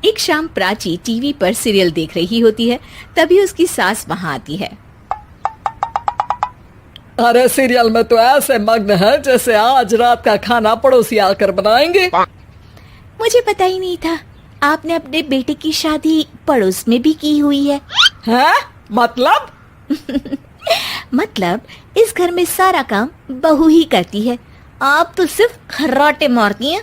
एक शाम प्राची टीवी पर सीरियल देख रही होती है। तभी उसकी सास वहाँ आती है। अरे सीरियल में तो ऐसे मग्न है जैसे आज रात का खाना पड़ोसी आकर बनाएंगे। मुझे पता ही नहीं था आपने अपने बेटे की शादी पड़ोस में भी की हुई है। हैं? मतलब? मतलब इस घर में सारा काम बहू ही करती है, आप तो सिर्फ खर्राटे मारती हैं।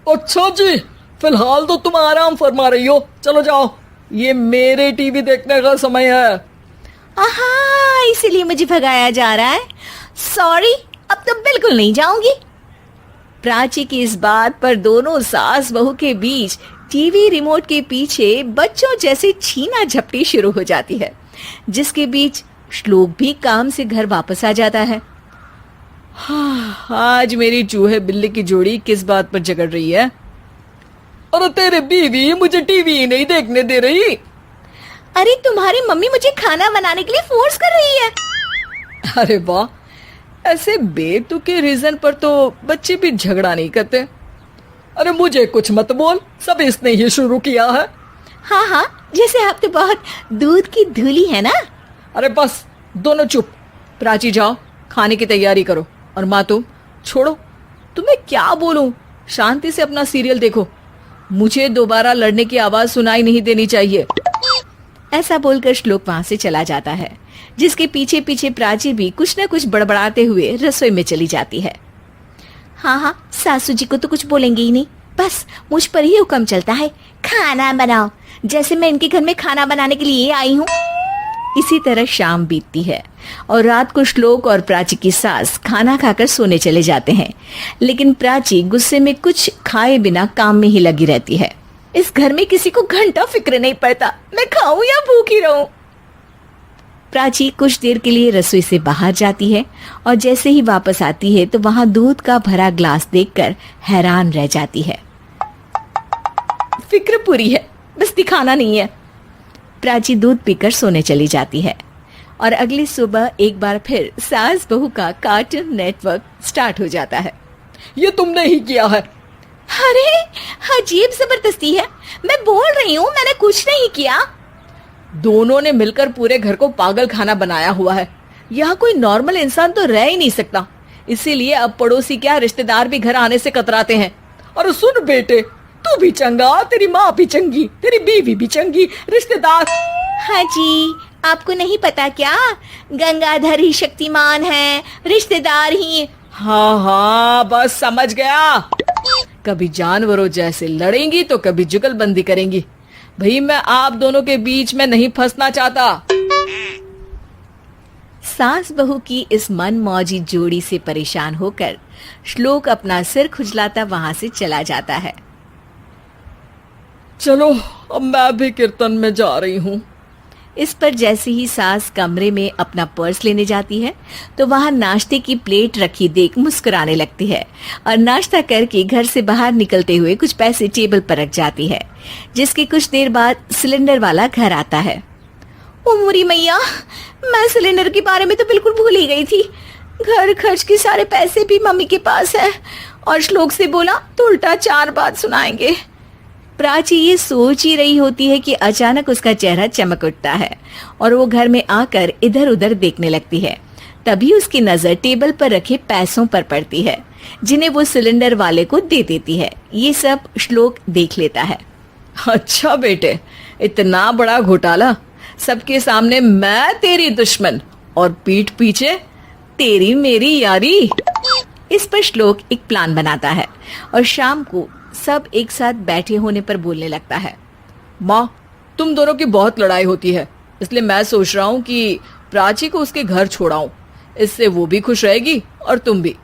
अच्छा जी, फिलहाल तो तुम आराम फरमा रही हो, चलो जाओ, ये मेरे टीवी देखने का समय है। आहा, इसीलिए मुझे भगाया जा रहा है। सॉरी, अब तो बिल्कुल नहीं जाऊंगी। प्राची की इस बात पर दोनों सास बहू के बीच टीवी रिमोट के पीछे बच्चों जैसे छीना झपटी शुरू हो जाती है, जिसके बीच श्लोक भी काम से घर वापस आ जाता है। आज मेरी चूहे बिल्ली की जोड़ी किस बात पर झगड़ रही है? अरे तेरे बीवी मुझे टीवी ही नहीं देखने दे रही। अरे तुम्हारी मम्मी मुझे खाना बनाने के लिए फोर्स कर रही है। अरे वाह, ऐसे बेतुके रीजन पर तो बच्चे भी झगड़ा नहीं करते। अरे मुझे कुछ मत बोल, सब इसने ही शुरू किया है। हाँ हाँ, जैसे आप तो बहुत दूध की धूली है ना। अरे बस, दोनों चुप। प्राची जाओ, खाने की तैयारी करो। और माँ तुम छोड़ो, तुम्हें क्या बोलूं, शांति से अपना सीरियल देखो, मुझे दोबारा लड़ने की आवाज सुनाई नहीं देनी चाहिए। ऐसा बोलकर श्लोक वहां से चला जाता है, जिसके पीछे पीछे प्राची भी कुछ न कुछ बड़बड़ाते हुए रसोई में चली जाती है। हाँ हाँ, सासू जी को तो कुछ बोलेंगे ही नहीं, बस मुझ पर ही हुक्म चलता है, खाना बनाओ, जैसे मैं इनके घर में खाना बनाने के लिए आई हूँ। इसी तरह शाम बीतती है और रात को श्लोक और प्राची की सास खाना खाकर सोने चले जाते हैं, लेकिन प्राची गुस्से में कुछ खाए बिना काम में ही लगी रहती है। इस घर में किसी को घंटा फिक्र नहीं पड़ता, मैं खाऊं या भूखी रहूं। प्राची कुछ देर के लिए रसोई से बाहर जाती है और जैसे ही वापस आती है तो वहां दूध का भरा ग्लास देखकर हैरान रह जाती है। फिक्र पूरी है, बस दिखाना नहीं है। प्राची दूध पीकर सोने चली जाती है और अगली सुबह एक बार फिर सास बहू का कार्टून नेटवर्क स्टार्ट हो जाता है। ये तुमने ही किया है। अरे अजीब जबरदस्ती है, मैं बोल रही हूँ मैंने कुछ नहीं किया। दोनों ने मिलकर पूरे घर को पागल खाना बनाया हुआ है। यहाँ कोई नॉर्मल इंसान तो रह ही नहीं सकता, इसीलिए अब पड़ोसी क्या रिश्तेदार भी घर आने से कतराते हैं। और सुन बेटे, तू भी चंगा, तेरी माँ भी चंगी, तेरी बीवी भी चंगी, रिश्तेदार। हाँ जी, आपको नहीं पता क्या, गंगाधर ही शक्तिमान है, रिश्तेदार ही। हाँ हाँ, बस समझ गया। कभी जानवरों जैसे लड़ेंगी तो कभी जुगलबंदी करेंगी। भाई मैं आप दोनों के बीच में नहीं फंसना चाहता। सास बहू की इस मन मौजी जोड़ी से परेशान होकर श्लोक अपना सिर खुजलाता वहां से चला जाता है। चलो अब मैं भी कीर्तन में जा रही हूँ। इस पर जैसे ही सास कमरे में अपना पर्स लेने जाती है तो वहां नाश्ते की प्लेट रखी देख मुस्कुराने लगती है और नाश्ता करके घर से बाहर निकलते हुए कुछ पैसे टेबल पर रख जाती है, जिसके कुछ देर बाद सिलेंडर वाला घर आता है। ओ मोरी मैया, मैं सिलेंडर के बारे में तो बिल्कुल भूल ही गई थी। घर खर्च के सारे पैसे भी मम्मी के पास है और श्लोक से बोला तो उल्टा 4 बात सुनाएंगे। प्राची ये सोच ही रही होती है कि अचानक उसका चेहरा चमक उठता है और वो घर में आकर इधर उधर देखने लगती है। तभी उसकी नजर टेबल पर रखे पैसों पर पड़ती है, जिन्हें वो सिलेंडर वाले को दे देती है। ये सब श्लोक देख लेता है। अच्छा बेटे, इतना बड़ा घोटाला, सबके सामने मैं तेरी दुश्मन और पीठ पीछे तेरी मेरी यारी। इस पर श्लोक एक प्लान बनाता है और शाम को सब एक साथ बैठे होने पर बोलने लगता है। माँ, तुम दोनों की बहुत लड़ाई होती है, इसलिए मैं सोच रहा हूँ कि प्राची को उसके घर छोड़ाऊं, इससे वो भी खुश रहेगी और तुम भी।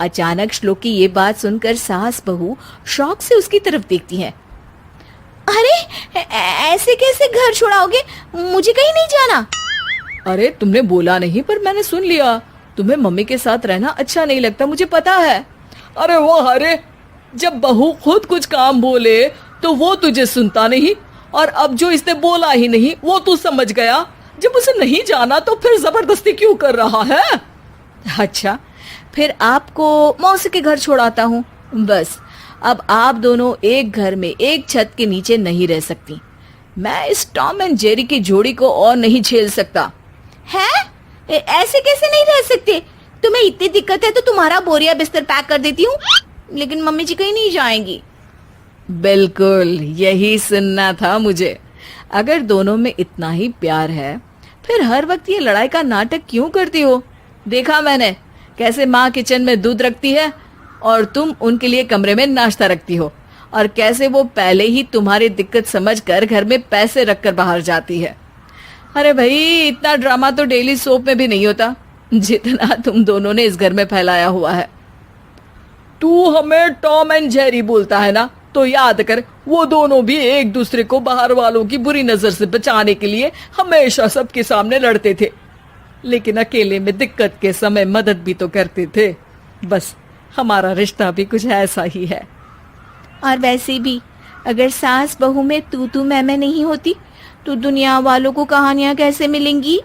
अचानक श्लोक की ये बात सुनकर सास बहू शौक से उसकी तरफ देखती हैं। अरे ऐसे कैसे घर छोड़ाओगे, मुझे कहीं नहीं जाना। अरे तुमने बोला नहीं पर मैंने सुन लिया, तुम्हें मम्मी के साथ रहना अच्छा नहीं लगता, मुझे पता है। अरे वो अरे, जब बहू खुद कुछ काम बोले तो वो तुझे सुनता नहीं, और अब जो इसने बोला ही नहीं वो तू समझ गया। जब उसे नहीं जाना तो फिर जबरदस्ती क्यों कर रहा है? अच्छा, फिर आपको मौसी के घर छोड़ाता हूँ, बस अब आप दोनों एक घर में एक छत के नीचे नहीं रह सकती। मैं इस टॉम एंड जेरी की जोड़ी को और नहीं झेल सकता। है? ऐसे कैसे नहीं रह सकते? तुम्हें इतनी दिक्कत है तो तुम्हारा बोरिया बिस्तर पैक कर देती हूँ, लेकिन मम्मी जी कहीं नहीं जाएंगी। बिल्कुल यही सुनना था मुझे। अगर दोनों में इतना ही प्यार है फिर हर वक्त ये लड़ाई का नाटक क्यों करती हो? देखा मैंने कैसे माँ किचन में दूध रखती है और तुम उनके लिए कमरे में नाश्ता रखती हो, और कैसे वो पहले ही तुम्हारी दिक्कत समझकर घर में पैसे रखकर बाहर जाती है। अरे भाई, इतना ड्रामा तो डेली सोप में भी नहीं होता जितना तुम दोनों ने इस घर में फैलाया हुआ है। तू हमें टॉम एंड जेरी बोलता है ना, तो याद कर वो दोनों भी एक दूसरे को बाहर वालों की बुरी नजर से बचाने के लिए हमेशा सबके सामने लड़ते थे, लेकिन अकेले में दिक्कत के समय मदद भी तो करते थे। बस हमारा रिश्ता भी कुछ ऐसा ही है। और वैसे भी अगर सास बहू में तू मैं नहीं होती तो दुनिया वालों को कहानियां कैसे मिलेंगी?